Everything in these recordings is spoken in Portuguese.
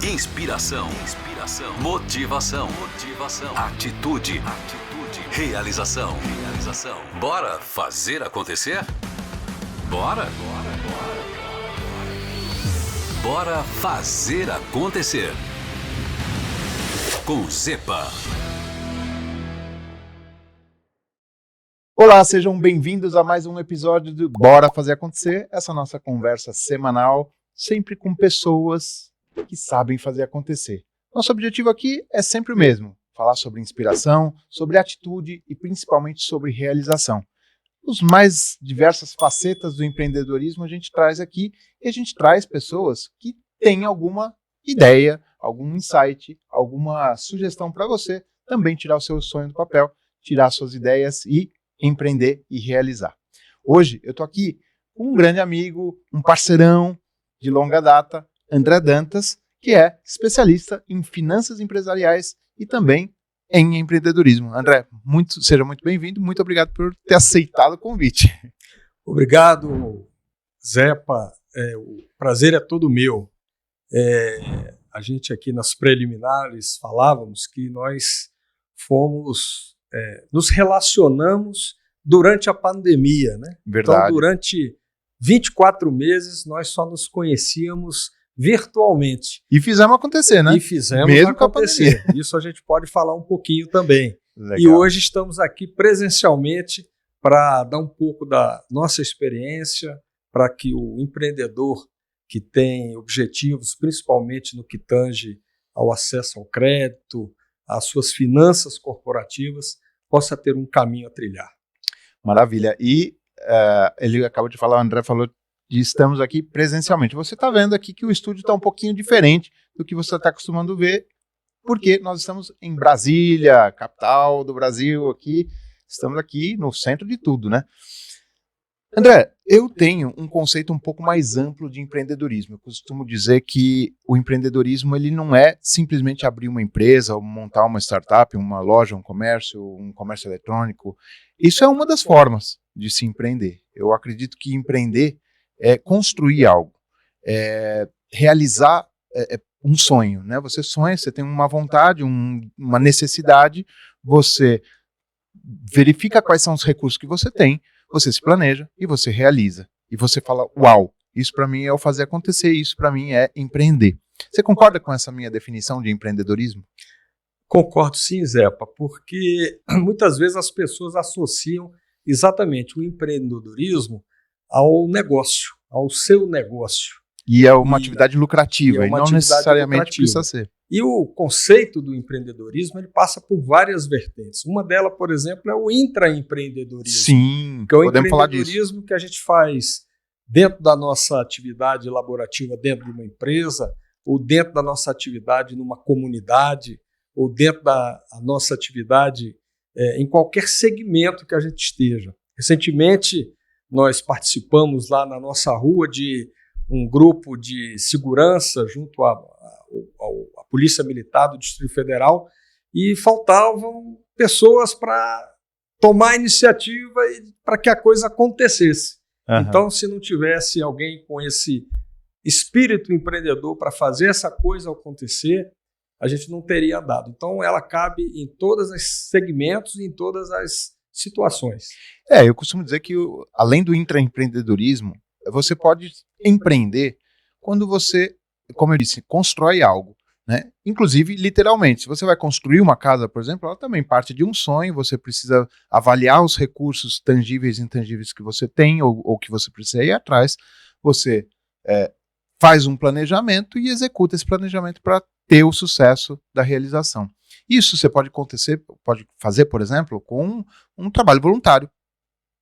Inspiração, motivação, atitude, realização. Bora fazer acontecer? Bora? Bora fazer acontecer. Com Zepa. Olá, sejam bem-vindos a mais um episódio do Bora Fazer Acontecer, essa nossa conversa semanal, sempre com pessoas que sabem fazer acontecer. Nosso objetivo aqui é sempre o mesmo, falar sobre inspiração, sobre atitude e principalmente sobre realização. Os mais diversas facetas do empreendedorismo a gente traz aqui e a gente traz pessoas que têm alguma ideia, algum insight, alguma sugestão para você também tirar o seu sonho do papel, tirar suas ideias e empreender e realizar. Hoje eu estou aqui com um grande amigo, um parceirão de longa data, André Dantas, que é especialista em finanças empresariais e também em empreendedorismo. André, seja muito bem-vindo, muito obrigado por ter aceitado o convite. Obrigado, Zepa, o prazer é todo meu. A gente aqui nas preliminares falávamos que nós nos relacionamos durante a pandemia, né? Verdade. Então, durante 24 meses, nós só nos conhecíamos virtualmente. E fizemos acontecer, né? E fizemos mesmo acontecer. Isso a gente pode falar um pouquinho também. Legal. E hoje estamos aqui presencialmente para dar um pouco da nossa experiência, para que o empreendedor que tem objetivos, principalmente no que tange ao acesso ao crédito, às suas finanças corporativas, possa ter um caminho a trilhar. Maravilha. E ele acabou de falar, o André falou de estamos aqui presencialmente. Você está vendo aqui que o estúdio está um pouquinho diferente do que você está acostumando ver, porque nós estamos em Brasília, capital do Brasil, aqui. Estamos aqui no centro de tudo, né? André, eu tenho um conceito um pouco mais amplo de empreendedorismo. Eu costumo dizer que o empreendedorismo ele não é simplesmente abrir uma empresa ou montar uma startup, uma loja, um comércio eletrônico. Isso é uma das formas de se empreender. Eu acredito que empreender é construir algo, é realizar um sonho, né? Você sonha, você tem uma vontade, uma necessidade, você verifica quais são os recursos que você tem, você se planeja e você realiza. E você fala, uau, isso para mim é o fazer acontecer, isso para mim é empreender. Você concorda com essa minha definição de empreendedorismo? Concordo sim, Zepa, porque muitas vezes as pessoas associam exatamente o empreendedorismo ao negócio, ao seu negócio. E é uma atividade lucrativa, e não necessariamente precisa ser. E o conceito do empreendedorismo ele passa por várias vertentes. Uma delas, por exemplo, é o intraempreendedorismo. Sim, que é o podemos falar disso. empreendedorismo que a gente faz dentro da nossa atividade laborativa dentro de uma empresa, ou dentro da nossa atividade numa comunidade, ou dentro da nossa atividade em qualquer segmento que a gente esteja. Recentemente, nós participamos lá na nossa rua de um grupo de segurança junto à Polícia Militar do Distrito Federal e faltavam pessoas para tomar a iniciativa e para que a coisa acontecesse. Uhum. Então, se não tivesse alguém com esse espírito empreendedor para fazer essa coisa acontecer, a gente não teria andado. Então, ela cabe em todos os segmentos e em todas as situações. Eu costumo dizer que, além do intraempreendedorismo, você pode empreender quando você, como eu disse, constrói algo, né? Inclusive, literalmente, se você vai construir uma casa, por exemplo, ela também parte de um sonho, você precisa avaliar os recursos tangíveis e intangíveis que você tem ou que você precisa ir atrás, você faz um planejamento e executa esse planejamento para ter o sucesso da realização. Isso você pode fazer, por exemplo, com um trabalho voluntário,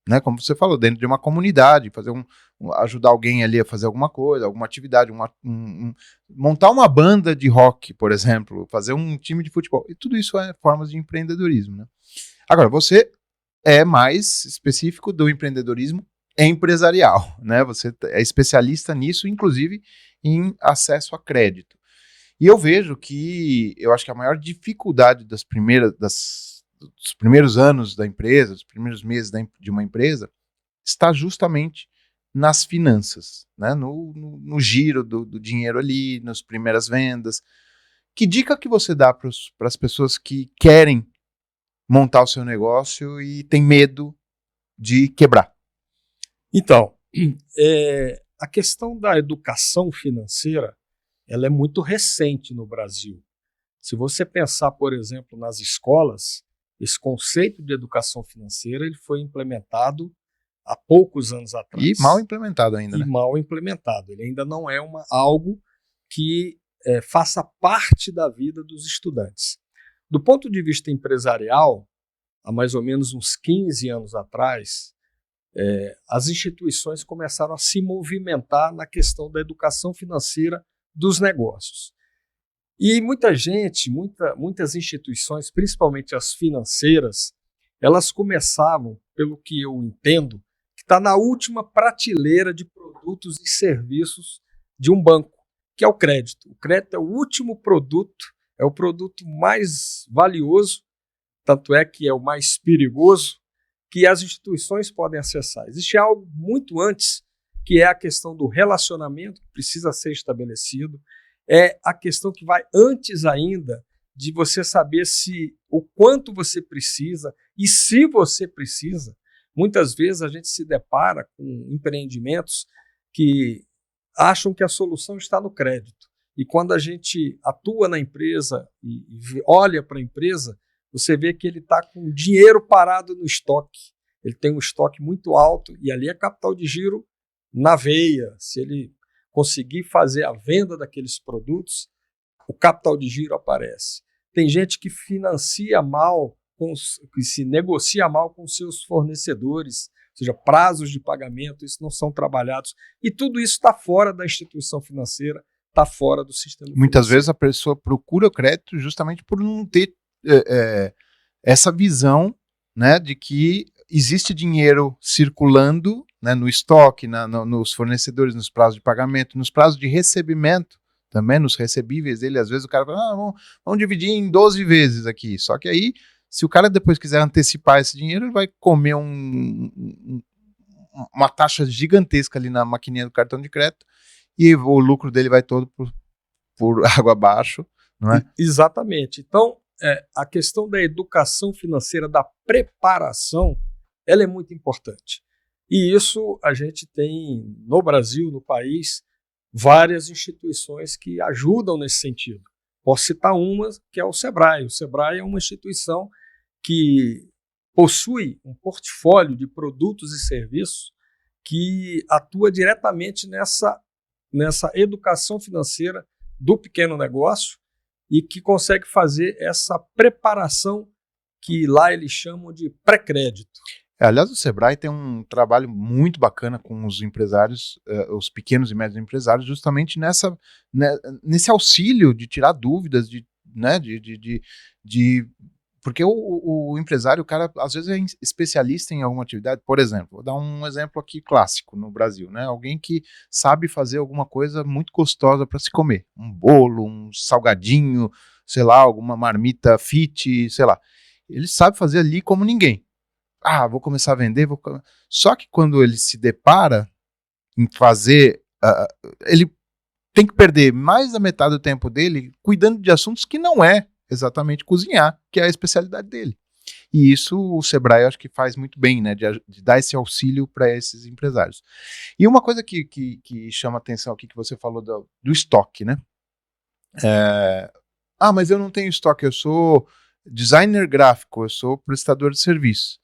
né? Como você falou, dentro de uma comunidade, ajudar alguém ali a fazer alguma coisa, alguma atividade, montar uma banda de rock, por exemplo, fazer um time de futebol, e tudo isso é formas de empreendedorismo, né? Agora, você é mais específico do empreendedorismo empresarial, né? Você é especialista nisso, inclusive em acesso a crédito. E eu vejo eu acho que a maior dificuldade dos primeiros anos da empresa, dos primeiros meses de uma empresa, está justamente nas finanças, né? No giro do dinheiro ali, nas primeiras vendas. Que dica que você dá para as pessoas que querem montar o seu negócio e tem medo de quebrar? Então, a questão da educação financeira, ela é muito recente no Brasil. Se você pensar, por exemplo, nas escolas, esse conceito de educação financeira ele foi implementado há poucos anos atrás. E mal implementado ainda, né? Mal implementado. Ele ainda não é algo que faça parte da vida dos estudantes. Do ponto de vista empresarial, há mais ou menos uns 15 anos atrás, as instituições começaram a se movimentar na questão da educação financeira dos negócios. E muitas instituições, principalmente as financeiras, elas começavam, pelo que eu entendo, que está na última prateleira de produtos e serviços de um banco, que é o crédito. O crédito é o último produto, é o produto mais valioso, tanto é que é o mais perigoso, que as instituições podem acessar. Existe algo muito antes, que é a questão do relacionamento, que precisa ser estabelecido, é a questão que vai antes ainda de você saber o quanto você precisa e se você precisa. Muitas vezes a gente se depara com empreendimentos que acham que a solução está no crédito. E quando a gente atua na empresa e olha para a empresa, você vê que ele está com dinheiro parado no estoque. Ele tem um estoque muito alto e ali é capital de giro na veia. Se ele conseguir fazer a venda daqueles produtos, o capital de giro aparece. Tem gente que financia mal, que se negocia mal com seus fornecedores, ou seja, prazos de pagamento, isso não são trabalhados. E tudo isso está fora da instituição financeira, está fora do sistema Muitas financeiro. vezes a pessoa procura o crédito justamente por não ter essa visão, né, de que existe dinheiro circulando, né, no estoque, nos fornecedores, nos prazos de pagamento, nos prazos de recebimento, também nos recebíveis dele. Às vezes o cara fala, vamos dividir em 12 vezes aqui. Só que aí, se o cara depois quiser antecipar esse dinheiro, ele vai comer uma taxa gigantesca ali na maquininha do cartão de crédito e o lucro dele vai todo por água abaixo, não é? Exatamente. Então, a questão da educação financeira, da preparação, ela é muito importante. E isso a gente tem no Brasil, no país, várias instituições que ajudam nesse sentido. Posso citar uma, que é o Sebrae. O Sebrae é uma instituição que possui um portfólio de produtos e serviços que atua diretamente nessa educação financeira do pequeno negócio e que consegue fazer essa preparação que lá eles chamam de pré-crédito. Aliás, o Sebrae tem um trabalho muito bacana com os empresários, os pequenos e médios empresários, justamente nesse auxílio de tirar dúvidas, porque o empresário, o cara, às vezes é especialista em alguma atividade. Por exemplo, vou dar um exemplo aqui clássico no Brasil, né? Alguém que sabe fazer alguma coisa muito gostosa para se comer, um bolo, um salgadinho, sei lá, alguma marmita fit, sei lá. Ele sabe fazer ali como ninguém. Vou começar a vender, Só que quando ele se depara em fazer, ele tem que perder mais da metade do tempo dele cuidando de assuntos que não é exatamente cozinhar, que é a especialidade dele. E isso o Sebrae acho que faz muito bem, né, de dar esse auxílio para esses empresários. E uma coisa que chama atenção aqui, que você falou do estoque, né? Mas eu não tenho estoque, eu sou designer gráfico, eu sou prestador de serviço.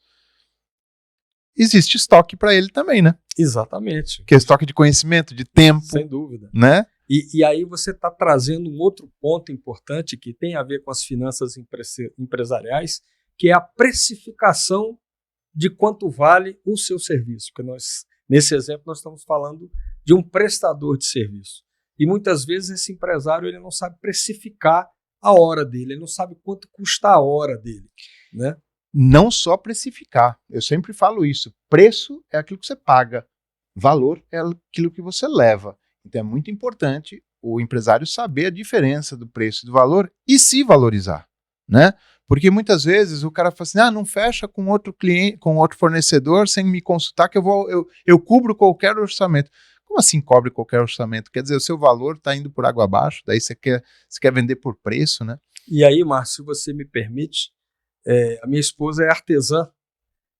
Existe estoque para ele também, né? Exatamente. Que é estoque de conhecimento, de tempo. Sem dúvida. Né? E aí você está trazendo um outro ponto importante que tem a ver com as finanças empresariais, que é a precificação de quanto vale o seu serviço. Porque nesse exemplo, nós estamos falando de um prestador de serviço. E muitas vezes esse empresário ele não sabe precificar a hora dele, ele não sabe quanto custa a hora dele, né? Não só precificar, eu sempre falo isso, preço é aquilo que você paga, valor é aquilo que você leva. Então é muito importante o empresário saber a diferença do preço e do valor e se valorizar. né? Porque muitas vezes o cara fala assim, não fecha com outro cliente, com outro fornecedor sem me consultar que eu cubro qualquer orçamento. Como assim cobre qualquer orçamento? Quer dizer, o seu valor está indo por água abaixo, daí você quer vender por preço, né? E aí, Márcio, se você me permite, a minha esposa é artesã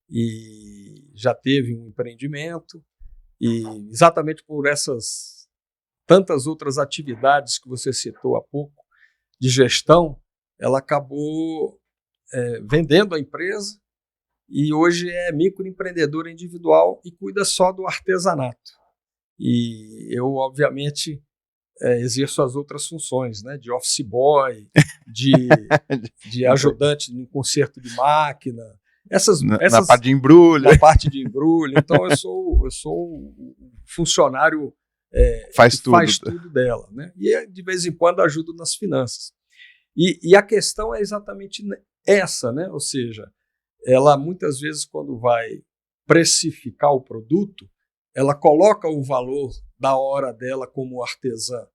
e já teve um empreendimento, e exatamente por essas tantas outras atividades que você citou há pouco, de gestão, ela acabou vendendo a empresa e hoje é microempreendedora individual e cuida só do artesanato. E eu, obviamente, exerço as outras funções, né, de office boy, de ajudante no conserto de máquina, na parte de embrulho. Na parte de embrulho. Então, eu sou o funcionário faz tudo dela, né? E, de vez em quando, ajudo nas finanças. E a questão é exatamente essa, né? Ou seja, ela muitas vezes, quando vai precificar o produto, ela coloca o valor da hora dela como artesã.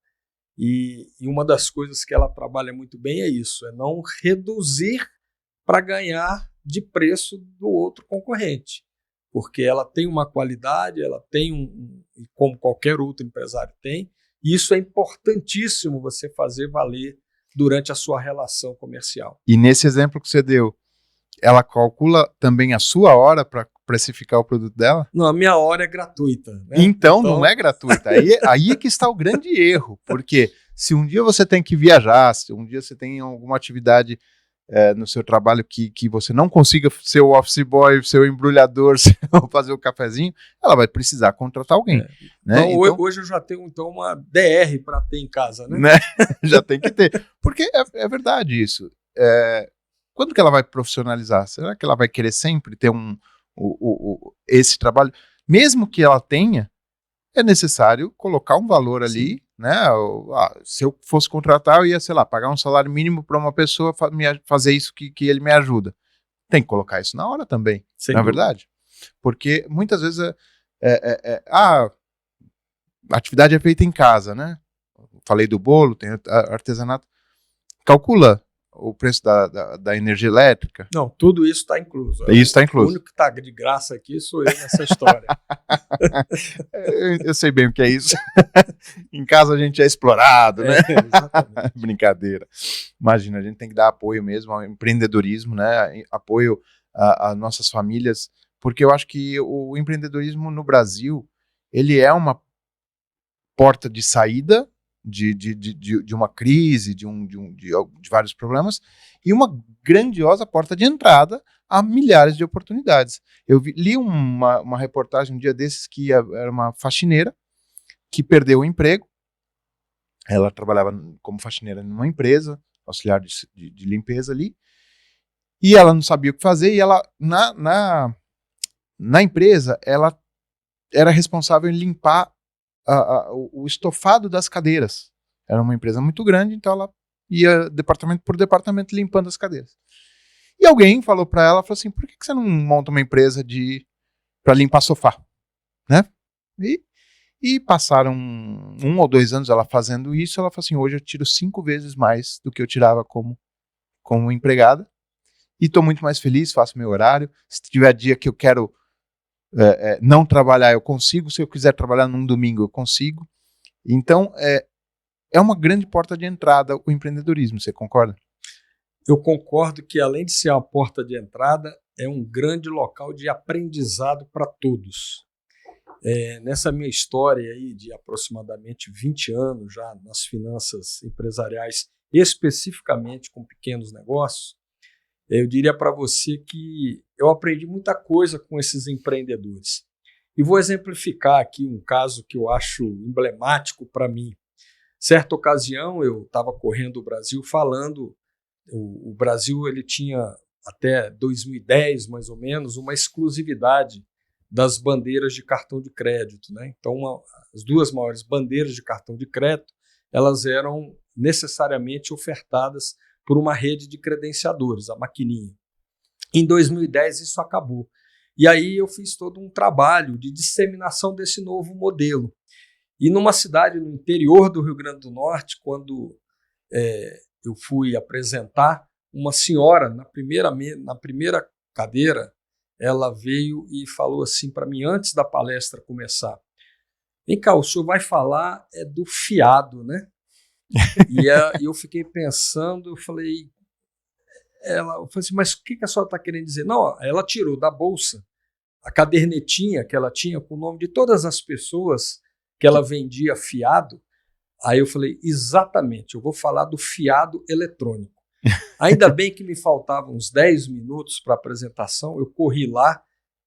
E uma das coisas que ela trabalha muito bem é isso, é não reduzir para ganhar de preço do outro concorrente. Porque ela tem uma qualidade, ela tem como qualquer outro empresário tem, e isso é importantíssimo você fazer valer durante a sua relação comercial. E nesse exemplo que você deu, ela calcula também a sua hora para precificar o produto dela? Não, a minha hora é gratuita. Né? Então não é gratuita. Aí é que está o grande erro, porque se um dia você tem que viajar, se um dia você tem alguma atividade no seu trabalho que você não consiga ser o office boy, ser o embrulhador, fazer o cafezinho, ela vai precisar contratar alguém. Né? Então, hoje eu já tenho uma DR para ter em casa. Né? Já tem que ter. Porque é verdade isso. Quando que ela vai profissionalizar? Será que ela vai querer sempre ter esse trabalho? Mesmo que ela tenha, é necessário colocar um valor ali. Sim. Né? Se eu fosse contratar, eu ia, sei lá, pagar um salário mínimo para uma pessoa fazer isso que ele me ajuda. Tem que colocar isso na hora também, não é verdade? Porque muitas vezes a atividade é feita em casa, né? Falei do bolo, tem artesanato. Calcula o preço da energia elétrica. Não, tudo isso está incluso. Isso está incluso. O único que está de graça aqui sou eu nessa história. eu sei bem o que é isso. Em casa a gente é explorado, né? Exatamente. Brincadeira. Imagina, a gente tem que dar apoio mesmo ao empreendedorismo, né? Apoio às nossas famílias, porque eu acho que o empreendedorismo no Brasil, ele é uma porta de saída de uma crise, de vários problemas, e uma grandiosa porta de entrada a milhares de oportunidades. Eu li uma reportagem um dia desses que era uma faxineira que perdeu o emprego. Ela trabalhava como faxineira numa empresa, auxiliar de limpeza ali, e ela não sabia o que fazer, e ela, na empresa, ela era responsável em limpar o estofado das cadeiras. Era uma empresa muito grande, então ela ia departamento por departamento limpando as cadeiras. E alguém falou para ela, falou assim, por que você não monta uma empresa para limpar sofá? Né? E passaram 1 ou 2 anos ela fazendo isso, ela falou assim, hoje eu tiro 5 vezes mais do que eu tirava como empregada, e estou muito mais feliz, faço meu horário, se tiver dia que eu quero não trabalhar, eu consigo. Se eu quiser trabalhar num domingo, eu consigo. Então, é uma grande porta de entrada o empreendedorismo, você concorda? Eu concordo que, além de ser uma porta de entrada, é um grande local de aprendizado para todos. Nessa minha história aí de aproximadamente 20 anos já nas finanças empresariais, especificamente com pequenos negócios, eu diria para você que eu aprendi muita coisa com esses empreendedores. E vou exemplificar aqui um caso que eu acho emblemático para mim. Certa ocasião, eu estava correndo o Brasil falando, o Brasil ele tinha até 2010, mais ou menos, uma exclusividade das bandeiras de cartão de crédito. Né? Então, as 2 maiores bandeiras de cartão de crédito, elas eram necessariamente ofertadas por uma rede de credenciadores, a maquininha. Em 2010 isso acabou. E aí eu fiz todo um trabalho de disseminação desse novo modelo. E numa cidade no interior do Rio Grande do Norte, quando eu fui apresentar uma senhora, na primeira cadeira, ela veio e falou assim para mim, antes da palestra começar: vem cá, o senhor vai falar do fiado, né? E eu fiquei pensando, eu falei assim, mas o que a senhora está querendo dizer? Não, ela tirou da bolsa a cadernetinha que ela tinha com o nome de todas as pessoas que ela vendia fiado. Aí eu falei, exatamente, eu vou falar do fiado eletrônico. Ainda bem que me faltavam uns 10 minutos para a apresentação, eu corri lá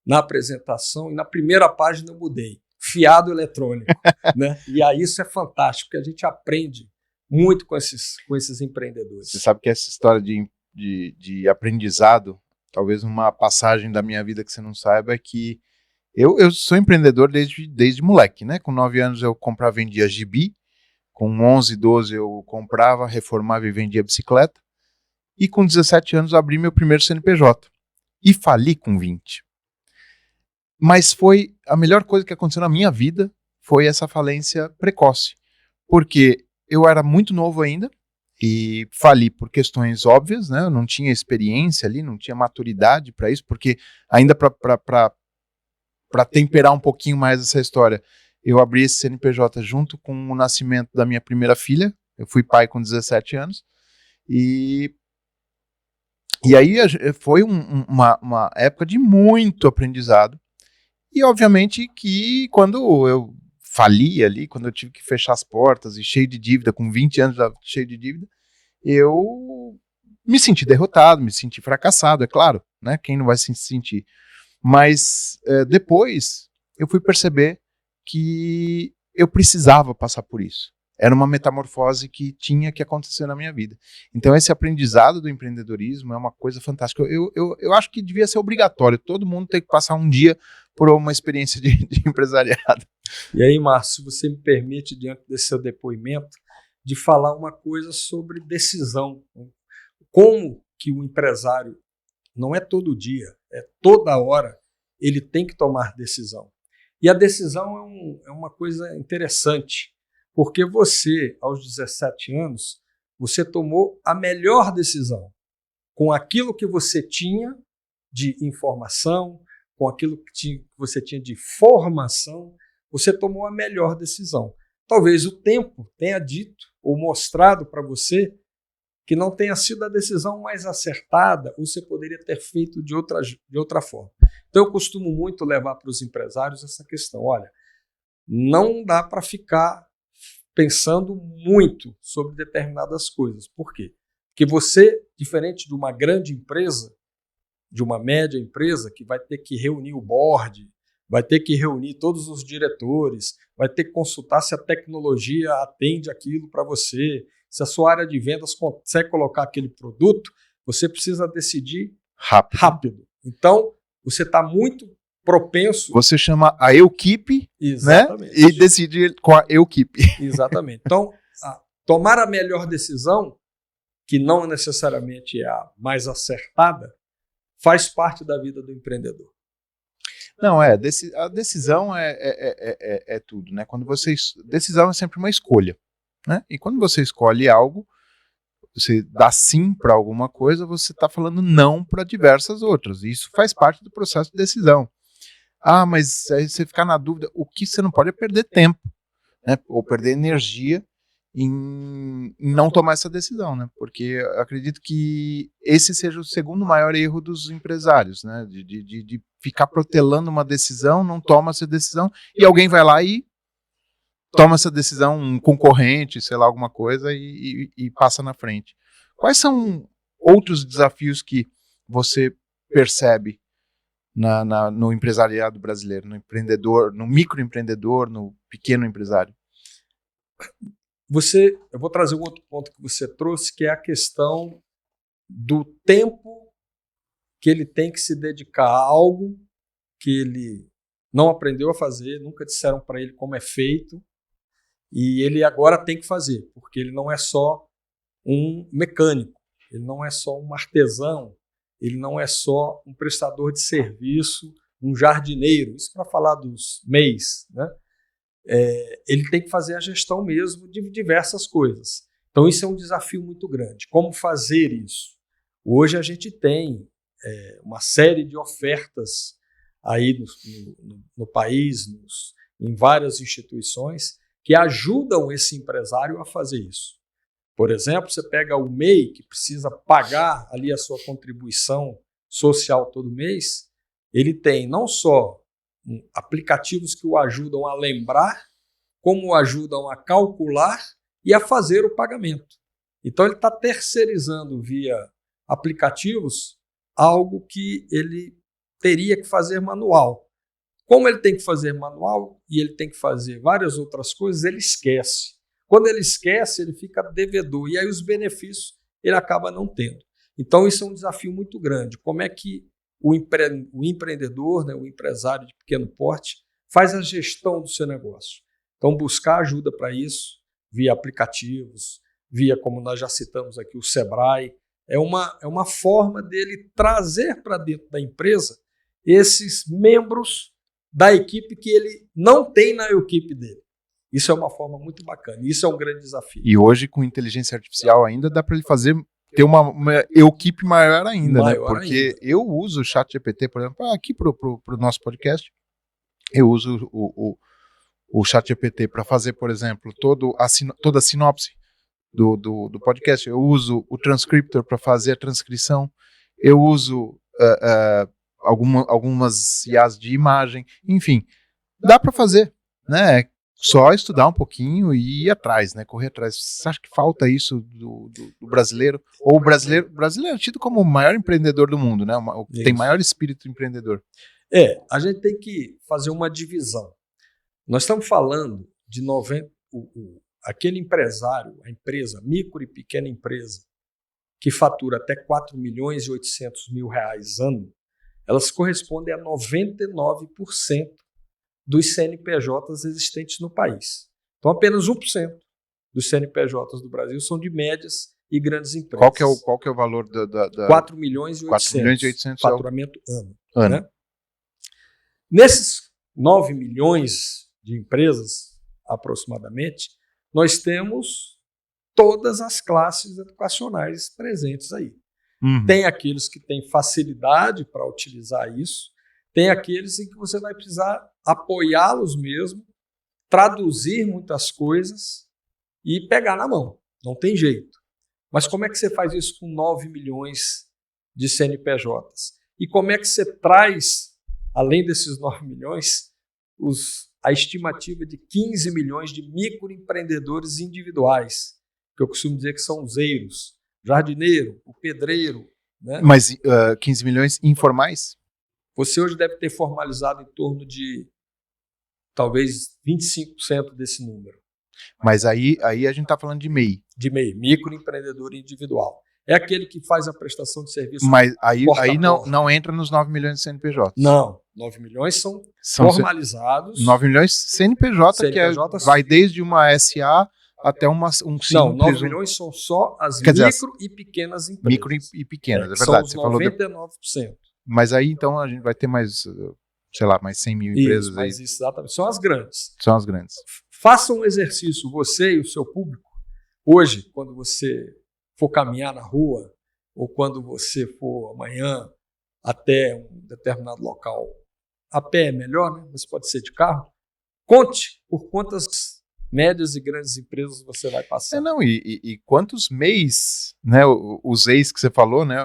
na apresentação e na primeira página eu mudei, fiado eletrônico. Né? E aí isso é fantástico, porque a gente aprende muito com esses empreendedores. Você sabe que essa história de aprendizado, talvez uma passagem da minha vida que você não saiba, é que eu sou empreendedor desde moleque, né? Com 9 anos eu comprava e vendia gibi, com 11, 12 eu comprava, reformava e vendia bicicleta, e com 17 anos eu abri meu primeiro CNPJ, e fali com 20. Mas foi a melhor coisa que aconteceu na minha vida, foi essa falência precoce, porque eu era muito novo ainda, e fali por questões óbvias, né? Eu não tinha experiência ali, não tinha maturidade para isso, porque ainda para temperar um pouquinho mais essa história, eu abri esse CNPJ junto com o nascimento da minha primeira filha, eu fui pai com 17 anos, e aí foi uma época de muito aprendizado, e obviamente que quando eu fali ali, quando eu tive que fechar as portas e cheio de dívida, com 20 anos cheio de dívida, eu me senti derrotado, me senti fracassado, é claro, né? Quem não vai se sentir? Mas depois eu fui perceber que eu precisava passar por isso. Era uma metamorfose que tinha que acontecer na minha vida. Então esse aprendizado do empreendedorismo é uma coisa fantástica. Eu acho que devia ser obrigatório, todo mundo tem que passar um dia por uma experiência de empresariado. E aí, Márcio, se você me permite, diante desse seu depoimento, de falar uma coisa sobre decisão. Como que o empresário, não é todo dia, é toda hora, ele tem que tomar decisão. E a decisão é uma coisa interessante, porque você, aos 17 anos, você tomou a melhor decisão com aquilo que você tinha de informação, com aquilo que você tinha de formação, você tomou a melhor decisão. Talvez o tempo tenha dito ou mostrado para você que não tenha sido a decisão mais acertada, ou você poderia ter feito de outra forma. Então eu costumo muito levar para os empresários essa questão, olha, não dá para ficar pensando muito sobre determinadas coisas. Por quê? Porque você, diferente de uma grande empresa, de uma média empresa, que vai ter que reunir o board, vai ter que reunir todos os diretores, vai ter que consultar se a tecnologia atende aquilo para você, se a sua área de vendas consegue colocar aquele produto, você precisa decidir rápido. Então, você está muito propenso... Você chama a equipe, né? E decide com a equipe. Exatamente. Então, tomar a melhor decisão, que não necessariamente é a mais acertada, faz parte da vida do empreendedor. Não, a decisão é tudo, né? Decisão é sempre uma escolha, né? E quando você escolhe algo, você dá sim para alguma coisa, você está falando não para diversas outras. E isso faz parte do processo de decisão. Ah, mas aí você ficar na dúvida, o que você não pode é perder tempo, né? Ou perder energia em não tomar essa decisão, né? Porque eu acredito que esse seja o segundo maior erro dos empresários, né? De ficar protelando uma decisão, não toma essa decisão, e alguém vai lá e toma essa decisão, um concorrente, sei lá, alguma coisa, e passa na frente. Quais são outros desafios que você percebe no empresariado brasileiro, no empreendedor, no microempreendedor, no pequeno empresário? Eu vou trazer um outro ponto que você trouxe, que é a questão do tempo que ele tem que se dedicar a algo que ele não aprendeu a fazer, nunca disseram para ele como é feito, e ele agora tem que fazer, porque ele não é só um mecânico, ele não é só um artesão, ele não é só um prestador de serviço, um jardineiro, isso para falar dos MEIs, né? Ele tem que fazer a gestão mesmo de diversas coisas. Então isso é um desafio muito grande. Como fazer isso? Hoje a gente tem uma série de ofertas aí no país, em várias instituições, que ajudam esse empresário a fazer isso. Por exemplo, você pega o MEI, que precisa pagar ali a sua contribuição social todo mês, ele tem não só aplicativos que o ajudam a lembrar, como o ajudam a calcular e a fazer o pagamento. Então, ele está terceirizando via aplicativos algo que ele teria que fazer manual. Como ele tem que fazer manual e ele tem que fazer várias outras coisas, ele esquece. Quando ele esquece, ele fica devedor e aí os benefícios ele acaba não tendo. Então, isso é um desafio muito grande. Como é que o empreendedor, né, o empresário de pequeno porte, faz a gestão do seu negócio? Então, buscar ajuda para isso, via aplicativos, via, como nós já citamos aqui, o Sebrae, é uma forma dele trazer para dentro da empresa esses membros da equipe que ele não tem na equipe dele. Isso é uma forma muito bacana, isso é um grande desafio. E hoje, com inteligência artificial ainda, dá para ele ter uma equipe maior ainda, né? Porque eu uso o ChatGPT, por exemplo, aqui para o nosso podcast, eu uso o ChatGPT para fazer, por exemplo, toda a sinopse do podcast. Eu uso o Transcriptor para fazer a transcrição. Eu uso algumas IAs de imagem. Enfim, dá para fazer, né? Só estudar um pouquinho e ir atrás, né? Correr atrás. Você acha que falta isso do brasileiro? Ou o brasileiro é tido como o maior empreendedor do mundo, né? Tem maior espírito empreendedor. A gente tem que fazer uma divisão. Nós estamos falando de aquele empresário, a empresa, micro e pequena empresa, que fatura até 4 milhões e 800 mil reais ano, elas correspondem a 99% dos CNPJs existentes no país. Então, apenas 1% dos CNPJs do Brasil são de médias e grandes empresas. Qual que é o valor da 4 milhões e 800, 4 milhões e 800 faturamento ano. Né? Nesses 9 milhões de empresas, aproximadamente, nós temos todas as classes educacionais presentes aí. Uhum. Tem aqueles que têm facilidade para utilizar isso, tem aqueles em que você vai precisar apoiá-los mesmo, traduzir muitas coisas e pegar na mão. Não tem jeito. Mas como é que você faz isso com 9 milhões de CNPJs? E como é que você traz, além desses 9 milhões, a estimativa de 15 milhões de microempreendedores individuais, que eu costumo dizer que são os eiros, jardineiro, o pedreiro. Né? Mas 15 milhões informais? Você hoje deve ter formalizado em torno de, talvez, 25% desse número. Mas aí a gente está falando de MEI. De MEI, microempreendedor individual. É aquele que faz a prestação de serviço. Mas aí não entra nos 9 milhões de CNPJ. Não, 9 milhões são formalizados. 9 milhões CNPJ, que vai desde uma SA até um simples. Não, 9 milhões são só as micro e pequenas empresas. Micro e pequenas, é verdade. São os 99%. Mas aí, então, a gente vai ter mais, sei lá, mais 100 mil empresas isso, aí. Mas exatamente, são as grandes. São as grandes. Faça um exercício, você e o seu público. Hoje, quando você for caminhar na rua, ou quando você for amanhã até um determinado local, a pé é melhor, né? Mas pode ser de carro. Conte por quantas médias e grandes empresas você vai passar. E quantos MEIs, né, os EIs que você falou, né,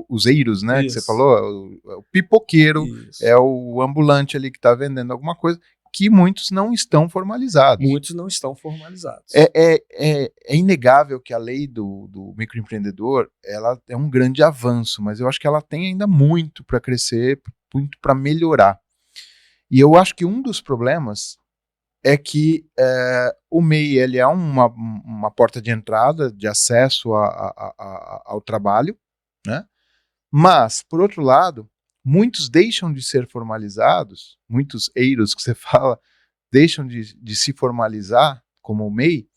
os eiros, né, que você falou, o pipoqueiro, é o ambulante ali que está vendendo alguma coisa, que muitos não estão formalizados. Muitos não estão formalizados. É inegável que a lei do microempreendedor, ela é um grande avanço, mas eu acho que ela tem ainda muito para crescer, muito para melhorar. E eu acho que um dos problemas é que o MEI ele é uma porta de entrada, de acesso ao trabalho, né? Mas, por outro lado, muitos deixam de ser formalizados, muitos eiros que você fala, deixam de se formalizar como o MEI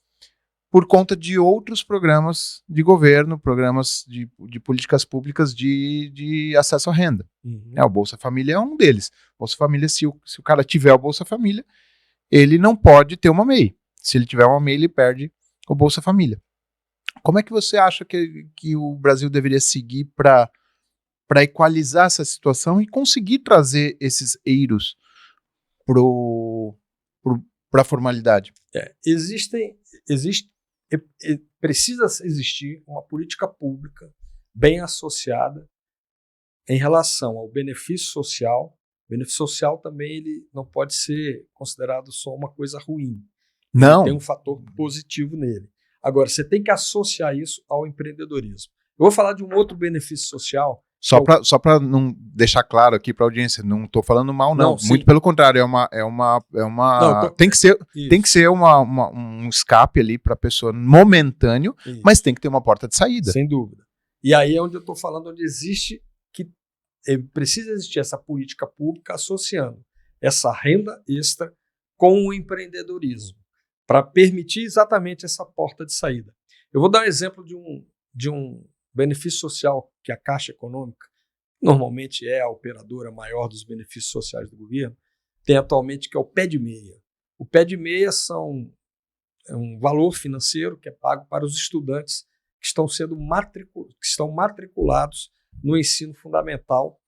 por conta de outros programas de governo, programas de políticas públicas de acesso à renda. Uhum. O Bolsa Família é um deles. Bolsa Família, se o cara tiver o Bolsa Família, ele não pode ter uma MEI. Se ele tiver uma MEI, ele perde o Bolsa Família. Como é que você acha que o Brasil deveria seguir para equalizar essa situação e conseguir trazer esses eiros para a formalidade? Precisa existir uma política pública bem associada em relação ao benefício social. O benefício social também ele não pode ser considerado só uma coisa ruim. Não. Tem um fator positivo nele. Agora, você tem que associar isso ao empreendedorismo. Eu vou falar de um outro benefício social. Só para não deixar claro aqui para a audiência, não estou falando mal, não. Muito pelo contrário, tem que ser um escape ali para a pessoa momentâneo, isso. Mas tem que ter uma porta de saída. Sem dúvida. E aí é onde eu estou falando, onde precisa existir essa política pública associando essa renda extra com o empreendedorismo, para permitir exatamente essa porta de saída. Eu vou dar um exemplo de um benefício social que a Caixa Econômica, normalmente é a operadora maior dos benefícios sociais do governo, tem atualmente, que é o pé de meia. O pé de meia é um valor financeiro que é pago para os estudantes que estão matriculados no ensino fundamental,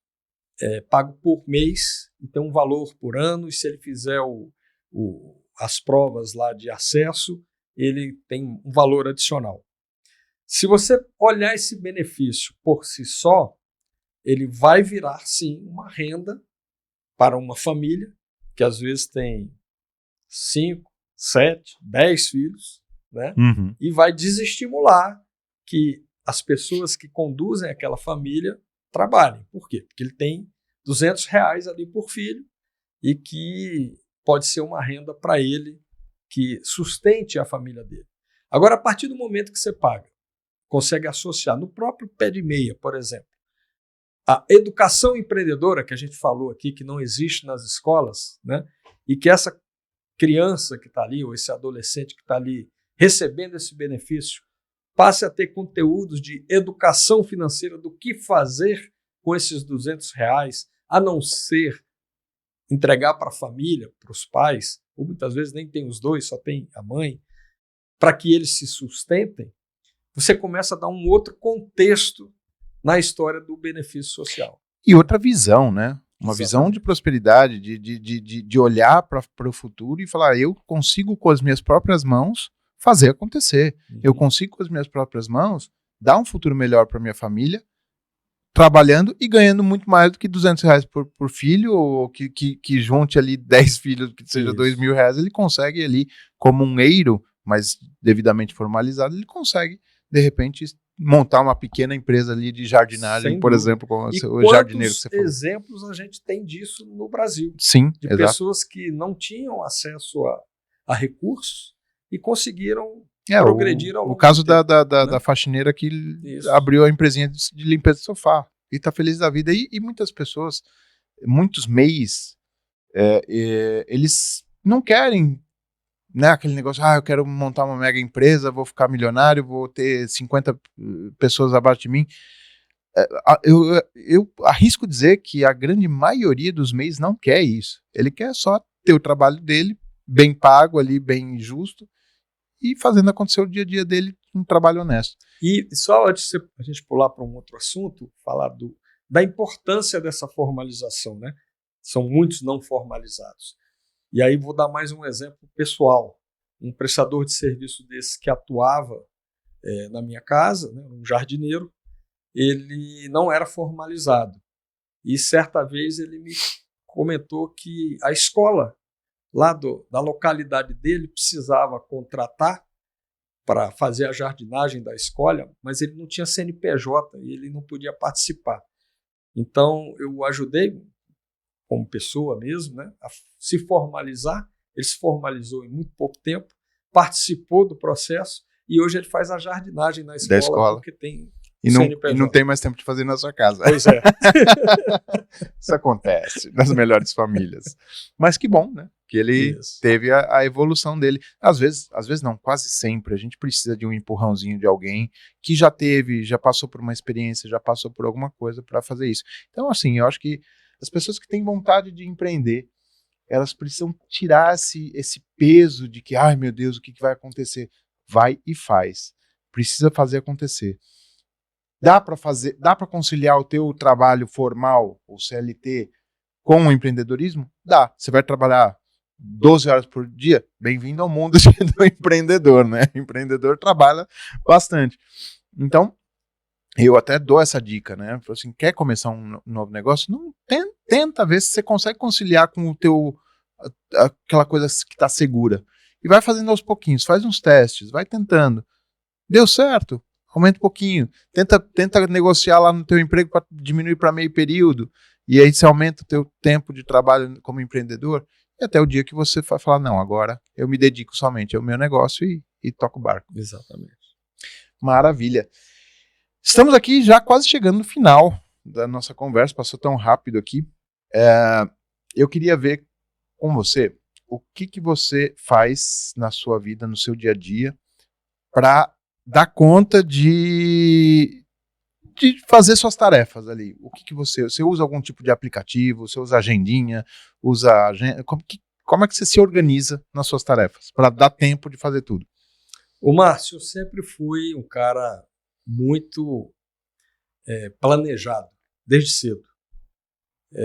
pago por mês, e tem um valor por ano, e se ele fizer as provas lá de acesso, ele tem um valor adicional. Se você olhar esse benefício por si só, ele vai virar, sim, uma renda para uma família, que às vezes tem 5, 7, 10 filhos, né? Uhum. E vai desestimular que as pessoas que conduzem aquela família trabalhem. Por quê? Porque ele tem R$200 ali por filho e que pode ser uma renda para ele que sustente a família dele. Agora, a partir do momento que você consegue associar no próprio pé de meia, por exemplo, a educação empreendedora que a gente falou aqui, que não existe nas escolas, né? E que essa criança que está ali, ou esse adolescente que está ali recebendo esse benefício, passe a ter conteúdos de educação financeira do que fazer com esses R$200, a não ser entregar para a família, para os pais, ou muitas vezes nem tem os dois, só tem a mãe, para que eles se sustentem, você começa a dar um outro contexto na história do benefício social. E outra visão, né? Uma Exatamente. Visão de prosperidade, de olhar para o futuro e falar, eu consigo com as minhas próprias mãos fazer acontecer. Uhum. Eu consigo com as minhas próprias mãos dar um futuro melhor para minha família, trabalhando e ganhando muito mais do que R$200 por filho, ou que junte ali 10 filhos, que seja R$2.000, ele consegue ali, como um eiro, mas devidamente formalizado, ele consegue, de repente, montar uma pequena empresa ali de jardinagem, por exemplo, como o jardineiro que você falou. Exemplos a gente tem disso no Brasil? Sim, de exato. Pessoas que não tinham acesso a recursos e conseguiram progredir ao longo do tempo. O caso né? da faxineira que abriu a empresinha de limpeza de sofá e está feliz da vida. E muitas pessoas, muitos MEIs, eles não querem, né, aquele negócio, eu quero montar uma mega empresa, vou ficar milionário, vou ter 50 pessoas abaixo de mim. Eu arrisco dizer que a grande maioria dos MEIs não quer isso. Ele quer só ter o trabalho dele, bem pago ali, bem justo, e fazendo acontecer o dia a dia dele, um trabalho honesto. E só antes de a gente pular para um outro assunto, falar da importância dessa formalização, né? São muitos não formalizados. E aí vou dar mais um exemplo pessoal. Um prestador de serviço desse que atuava na minha casa, né, um jardineiro, ele não era formalizado. E certa vez ele me comentou que a escola lá da localidade dele precisava contratar para fazer a jardinagem da escola, mas ele não tinha CNPJ e ele não podia participar. Então eu ajudei, como pessoa mesmo, né, a se formalizar. Ele se formalizou em muito pouco tempo, participou do processo e hoje ele faz a jardinagem na escola. Porque tem e não tem mais tempo de fazer na sua casa. Pois é. Isso acontece nas melhores famílias. Mas que bom, né? Que ele teve a evolução dele. Às vezes não, quase sempre. A gente precisa de um empurrãozinho de alguém que já passou por uma experiência, já passou por alguma coisa para fazer isso. Então, assim, eu acho que as pessoas que têm vontade de empreender, elas precisam tirar esse peso de que, ai meu Deus, o que vai acontecer? Vai e faz. precisa fazer acontecer. Dá para conciliar o teu trabalho formal, o CLT, com o empreendedorismo? Dá. Você vai trabalhar 12 horas por dia? Bem-vindo ao mundo do empreendedor, né? O empreendedor trabalha bastante. Então, eu até dou essa dica, né? Assim, quer começar um novo negócio? Não, tenta ver se você consegue conciliar com o teu, aquela coisa que está segura. E vai fazendo aos pouquinhos, faz uns testes, vai tentando. Deu certo? Aumenta um pouquinho. Tenta negociar lá no teu emprego para diminuir para meio período. E aí você aumenta o teu tempo de trabalho como empreendedor. E até o dia que você vai falar, não, agora eu me dedico somente ao meu negócio e toco o barco. Exatamente. Maravilha. Estamos aqui já quase chegando no final da nossa conversa, passou tão rápido aqui. Eu queria ver com você o que você faz na sua vida, no seu dia a dia, para dar conta de fazer suas tarefas ali. O que você usa algum tipo de aplicativo, você usa agendinha, usa agenda, como é que você se organiza nas suas tarefas para dar tempo de fazer tudo? O Márcio, eu sempre fui um cara muito planejado, desde cedo.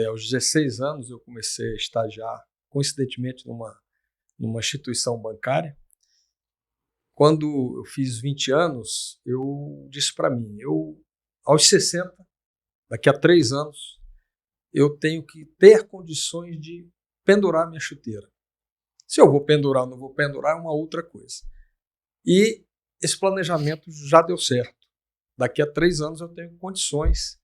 Aos 16 anos eu comecei a estagiar, coincidentemente, numa instituição bancária. Quando eu fiz 20 anos, eu disse para mim, aos 60, daqui a 3 anos, eu tenho que ter condições de pendurar minha chuteira. Se eu vou pendurar ou não vou pendurar é uma outra coisa. E esse planejamento já deu certo. Daqui a 3 anos eu tenho condições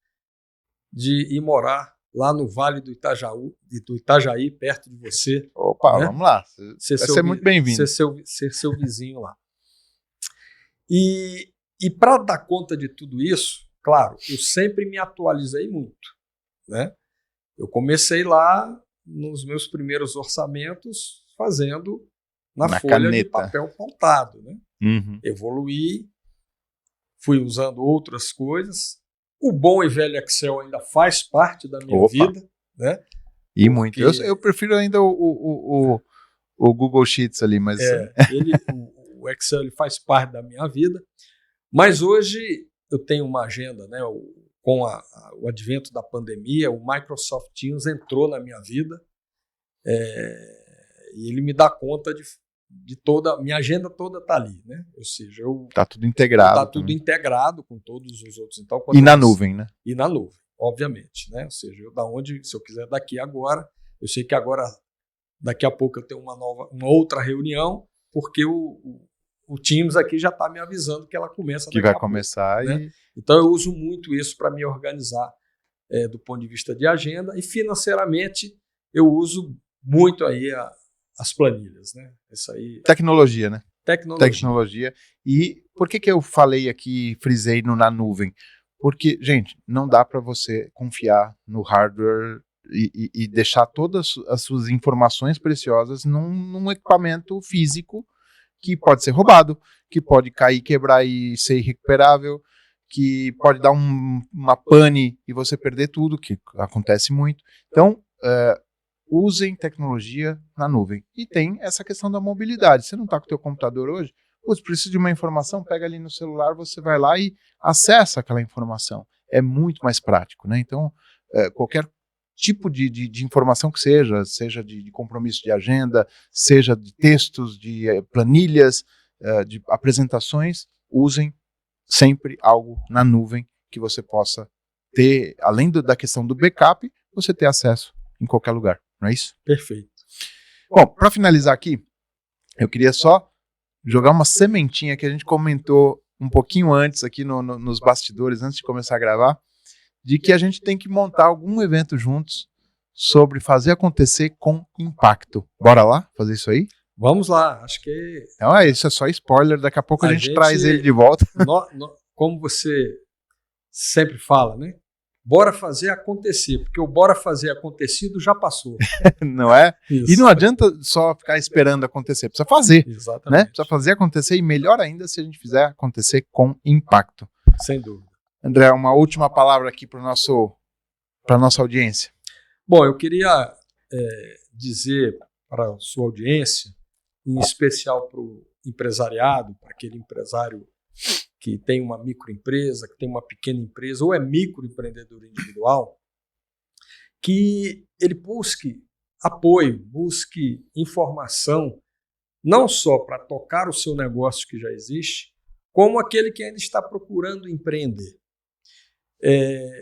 de ir morar lá no Vale do Itajaí, perto de você. Opa, né? Vamos lá. Vai ser muito bem-vindo. Ser seu vizinho lá. E para dar conta de tudo isso, claro, eu sempre me atualizei muito, né? Eu comecei lá nos meus primeiros orçamentos fazendo na folha caneta de papel pautado, né? Uhum. Evoluí, fui usando outras coisas. O bom e velho Excel ainda faz parte da minha vida, né? E muito. Eu prefiro ainda o Google Sheets ali, mas o Excel ele faz parte da minha vida. Mas hoje eu tenho uma agenda, né? Com o advento da pandemia, o Microsoft Teams entrou na minha vida e ele me dá conta de toda, minha agenda toda está ali, né? Ou seja, está tudo integrado. Está tudo integrado com todos os outros. Então, e na nuvem, né? E na nuvem, obviamente, né? Ou seja, se eu quiser daqui agora, eu sei que agora, daqui a pouco eu tenho uma outra reunião, porque o Teams aqui já está me avisando que ela começa daqui a pouco. Que vai começar né? Então eu uso muito isso para me organizar do ponto de vista de agenda, e financeiramente eu uso muito aí as planilhas, né? Isso aí. Tecnologia, né? Tecnologia. E por que eu falei aqui, frisei na nuvem? Porque, gente, não dá para você confiar no hardware e deixar todas as suas informações preciosas num equipamento físico que pode ser roubado, que pode cair, quebrar e ser irrecuperável, que pode dar uma pane e você perder tudo, que acontece muito. Então, usem tecnologia na nuvem. E tem essa questão da mobilidade. Você não está com o teu computador hoje, precisa de uma informação, pega ali no celular, você vai lá e acessa aquela informação. É muito mais prático, né? Então, qualquer tipo de informação que seja de compromisso de agenda, seja de textos, de planilhas, de apresentações, usem sempre algo na nuvem que você possa ter, além da questão do backup, você ter acesso em qualquer lugar, não é isso? Perfeito. Bom, para finalizar aqui, eu queria só jogar uma sementinha que a gente comentou um pouquinho antes aqui nos bastidores, antes de começar a gravar, de que a gente tem que montar algum evento juntos sobre fazer acontecer com impacto. Bora lá fazer isso aí? Vamos lá, acho que... Não, isso é só spoiler, daqui a pouco a gente traz ele de volta. Como você sempre fala, né? Bora fazer acontecer, porque o bora fazer acontecido já passou. Não é? Isso. E não adianta só ficar esperando acontecer, precisa fazer. Exatamente. Né? Precisa fazer acontecer, e melhor ainda se a gente fizer acontecer com impacto. Sem dúvida. André, uma última palavra aqui para a nossa audiência. Bom, eu queria dizer para a sua audiência, em especial para o empresariado, para aquele empresário que tem uma microempresa, que tem uma pequena empresa, ou é microempreendedor individual, que ele busque apoio, busque informação, não só para tocar o seu negócio que já existe, como aquele que ainda está procurando empreender.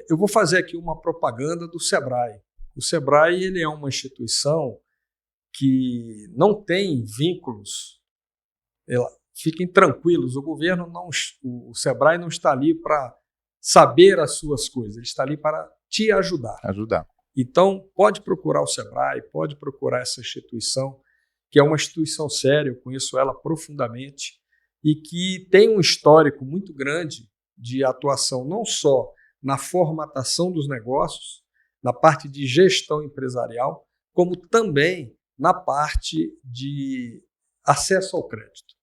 Eu vou fazer aqui uma propaganda do Sebrae. O Sebrae ele é uma instituição que não tem vínculos. Fiquem tranquilos, o Sebrae não está ali para saber as suas coisas, ele está ali para te ajudar. Então, pode procurar o Sebrae, pode procurar essa instituição, que é uma instituição séria, eu conheço ela profundamente, e que tem um histórico muito grande de atuação não só na formatação dos negócios, na parte de gestão empresarial, como também na parte de acesso ao crédito.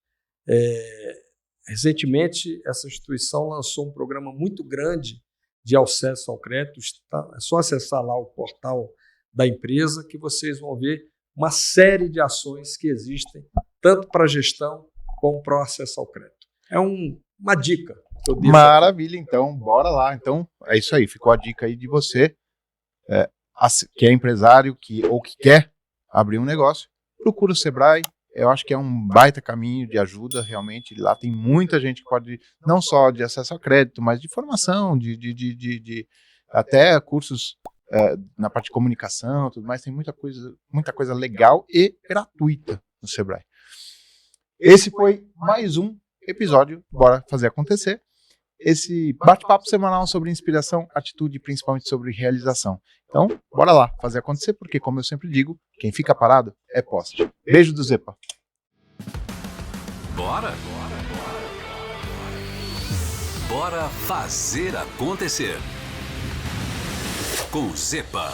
Recentemente, essa instituição lançou um programa muito grande de acesso ao crédito. É só acessar lá o portal da empresa que vocês vão ver uma série de ações que existem, tanto para a gestão como para o acesso ao crédito. É uma dica que eu deixo. Maravilha, então, bora lá. Então, é isso aí, ficou a dica aí de você, que é empresário ou que quer abrir um negócio, procura o Sebrae. Eu acho que é um baita caminho de ajuda, realmente. Lá tem muita gente que pode, não só de acesso ao crédito, mas de formação, de até cursos na parte de comunicação, tudo mais. Tem muita coisa legal e gratuita no Sebrae. Esse foi mais um episódio Bora Fazer Acontecer. Esse bate-papo semanal sobre inspiração, atitude e principalmente sobre realização. Então, bora lá fazer acontecer, porque, como eu sempre digo, quem fica parado é poste. Beijo do Zepa. Bora fazer acontecer. Com Zepa.